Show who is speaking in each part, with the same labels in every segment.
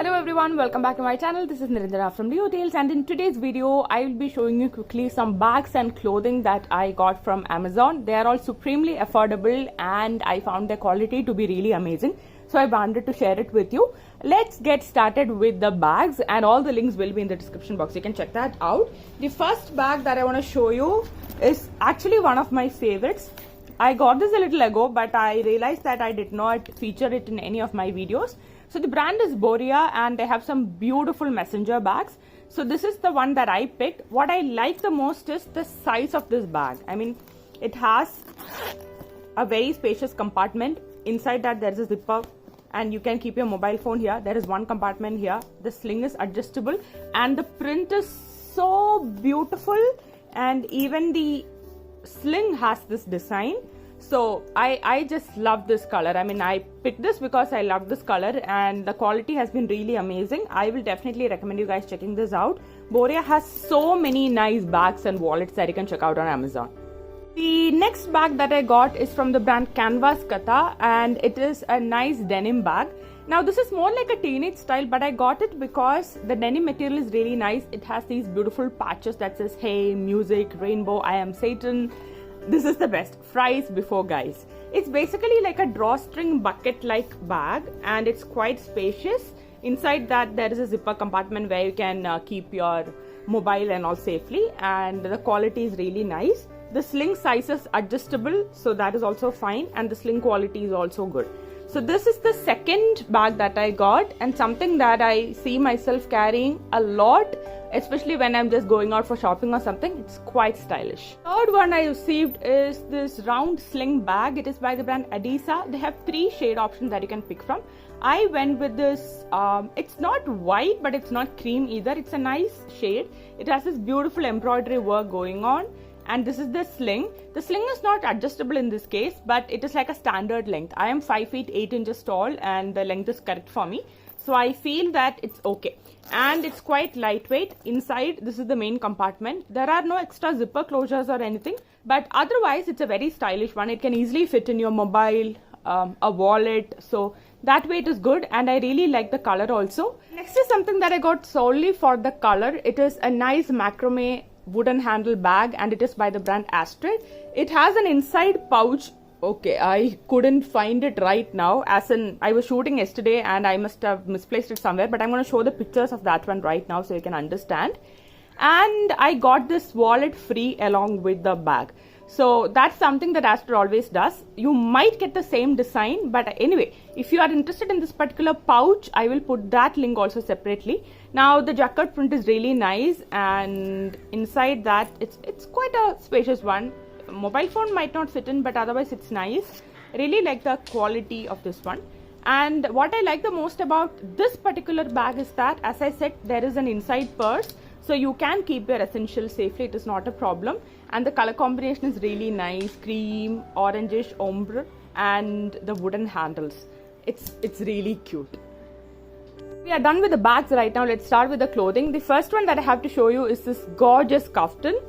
Speaker 1: Hello everyone, welcome back to my channel. This is Nirindra from Leo Tales, and in today's video I will be showing you quickly some bags and clothing that I got from Amazon. They are all supremely affordable and I found their quality to be really amazing. So I wanted to share it with you. Let's get started with the bags, and all the links will be in the description box. You can check that out. The first bag that I want to show you is actually one of my favorites. I got this a little ago, but I realized that I did not feature it in any of my videos. So the brand is Boria and they have some beautiful messenger bags. So this is the one that I picked. What I like the most is the size of this bag. I mean, it has a very spacious compartment. Inside that there is a zipper and you can keep your mobile phone here. There is one compartment here. The sling is adjustable and the print is so beautiful, and even the sling has this design. So I just love this color. I mean, I picked this because I love this color and the quality has been really amazing. I will definitely recommend you guys checking this out. Boria has so many nice bags and wallets that you can check out on Amazon. The next bag that I got is from the brand Canvas Kata, and it is a nice denim bag. Now this is more like a teenage style, but I got it because the denim material is really nice. It has these beautiful patches that says hey, music, rainbow, I am Satan. This is the best. Fries before guys. It's basically like a drawstring bucket like bag and it's quite spacious. Inside that there is a zipper compartment where you can keep your mobile and all safely, and the quality is really nice. The sling size is adjustable, so that is also fine, and the sling quality is also good. So this is the second bag that I got, and something that I see myself carrying a lot, especially when I'm just going out for shopping or something. It's quite stylish. Third one I received is this round sling bag. It is by the brand Adisa. They have 3 shade options that you can pick from. I went with this, it's not white but it's not cream either. It's a nice shade. It has this beautiful embroidery work going on. And this is the sling. The sling is not adjustable in this case, but it is like a standard length. I am 5 feet 8 inches tall and the length is correct for me. So I feel that it's okay. And it's quite lightweight. Inside, this is the main compartment. There are no extra zipper closures or anything, but otherwise it's a very stylish one. It can easily fit in your mobile, a wallet. So that way it is good, and I really like the color also. Next is something that I got solely for the color. It is a nice macrame wooden handle bag and it is by the brand Astrid. It has an inside pouch. Okay, I couldn't find it right now, as in I was shooting yesterday and I must have misplaced it somewhere, but I'm going to show the pictures of that one right now so you can understand. And I got this wallet free along with the bag. So that's something that Astrid always does. You might get the same design, but anyway, if you are interested in this particular pouch, I will put that link also separately. Now the jacquard print is really nice, and inside that it's quite a spacious one. Mobile phone might not fit in, but otherwise it's nice. I really like the quality of this one. And what I like the most about this particular bag is that, as I said, there is an inside purse, so you can keep your essentials safely. It is not a problem, and the color combination is really nice: cream, orangish, ombre, and the wooden handles. It's really cute. We are done with the bags right now. Let's start with the clothing. The first one that I have to show you is this gorgeous kaftan.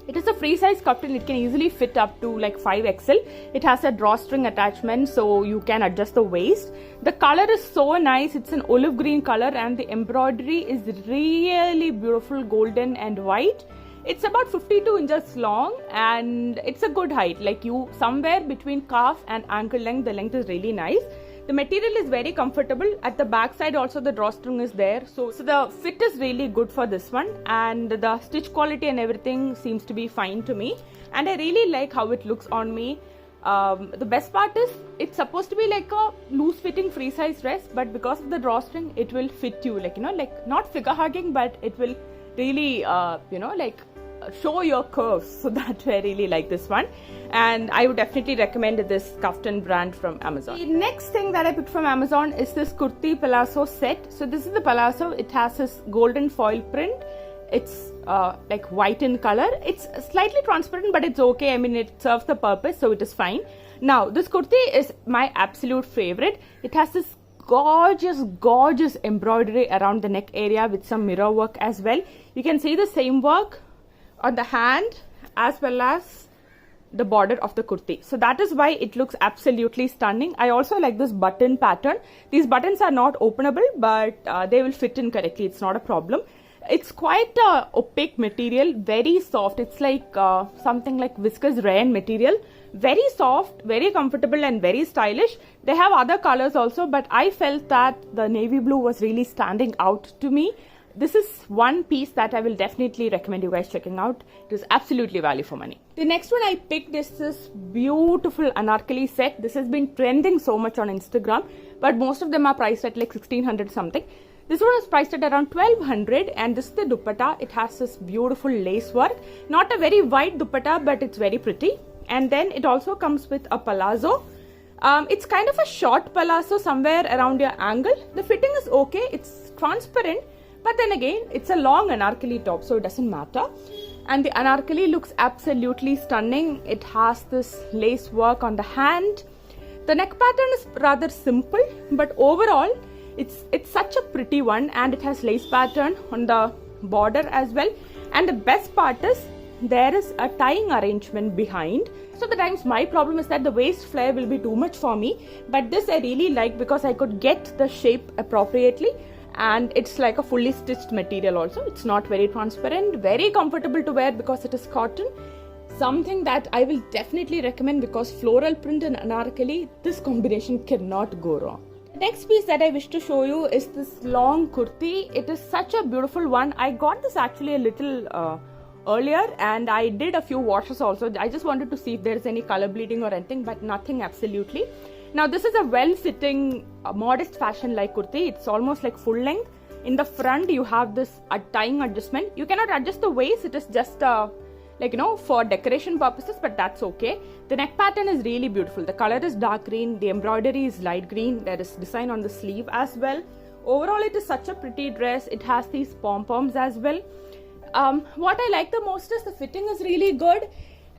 Speaker 1: It is a free size kaftan. It can easily fit up to like 5XL. It has a drawstring attachment, so you can adjust the waist. The color is so nice. It's an olive green color and the embroidery is really beautiful, golden and white. It's about 52 inches long and it's a good height, like you somewhere between calf and ankle length. The length is really nice. The material is very comfortable. At the back side also the drawstring is there, so the fit is really good for this one, and the stitch quality and everything seems to be fine to me, and I really like how it looks on me. The best part is it's supposed to be like a loose fitting free size dress, but because of the drawstring it will fit you, like, you know, like not figure hugging, but it will really show your curves. So that's why I really like this one, and I would definitely recommend this kaftan brand from Amazon. The next thing that I picked from Amazon is this kurti palazzo set. So this is the palazzo. It has this golden foil print. It's like white in color. It's slightly transparent, but it's okay. I mean, it serves the purpose, so it is fine. Now this kurti is my absolute favorite. It has this gorgeous embroidery around the neck area with some mirror work as well. You can see the same work on the hand as well as the border of the kurti. So that is why it looks absolutely stunning. I also like this button pattern. These buttons are not openable, but they will fit in correctly. It's not a problem. It's quite a opaque material, very soft. It's like something like viscose rayon material. Very soft, very comfortable and very stylish. They have other colors also, but I felt that the navy blue was really standing out to me. This is one piece that I will definitely recommend you guys checking out. It is absolutely value for money. The next one I picked is this beautiful anarkali set. This has been trending so much on Instagram, but most of them are priced at like 1600 something. This one is priced at around 1200, and this is the dupatta. It has this beautiful lace work. Not a very wide dupatta, but it's very pretty. And then it also comes with a palazzo. It's kind of a short palazzo somewhere around your ankle. The fitting is okay. It's transparent. But then again, it's a long anarkali top, so it doesn't matter. And the anarkali looks absolutely stunning. It has this lace work on the hand. The neck pattern is rather simple, but overall, it's such a pretty one, and it has lace pattern on the border as well. And the best part is, there is a tying arrangement behind. So the times my problem is that the waist flare will be too much for me, but this I really like because I could get the shape appropriately. And it's like a fully stitched material also. It's not very transparent, very comfortable to wear because it is cotton. Something that I will definitely recommend because floral print and anarkali, this combination cannot go wrong. The next piece that I wish to show you is this long kurti. It is such a beautiful one. I got this actually a little earlier, and I did a few washes also. I just wanted to see if there is any color bleeding or anything, but nothing absolutely. Now this is a well-fitting, modest fashion like kurti. It's almost like full length. In the front you have this tying adjustment. You cannot adjust the waist. It is just like, you know, for decoration purposes, but that's okay. The neck pattern is really beautiful. The color is dark green. The embroidery is light green. There is design on the sleeve as well. Overall, it is such a pretty dress. It has these pom-poms as well. What I like the most is the fitting is really good.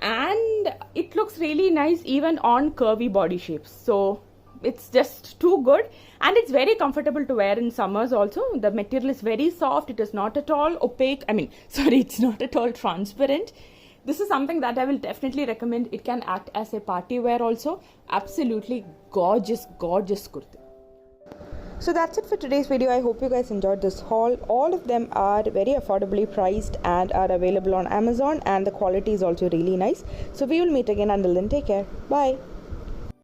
Speaker 1: And it looks really nice even on curvy body shapes. So it's just too good, and it's very comfortable to wear in summers also. The material is very soft. It is not at all opaque. It's not at all transparent. This is something that I will definitely recommend. It can act as a party wear also. Absolutely gorgeous, gorgeous kurti. So that's it for today's video. I hope you guys enjoyed this haul. All of them are very affordably priced and are available on Amazon, and the quality is also really nice. So we will meet again. Until then, take care. Bye.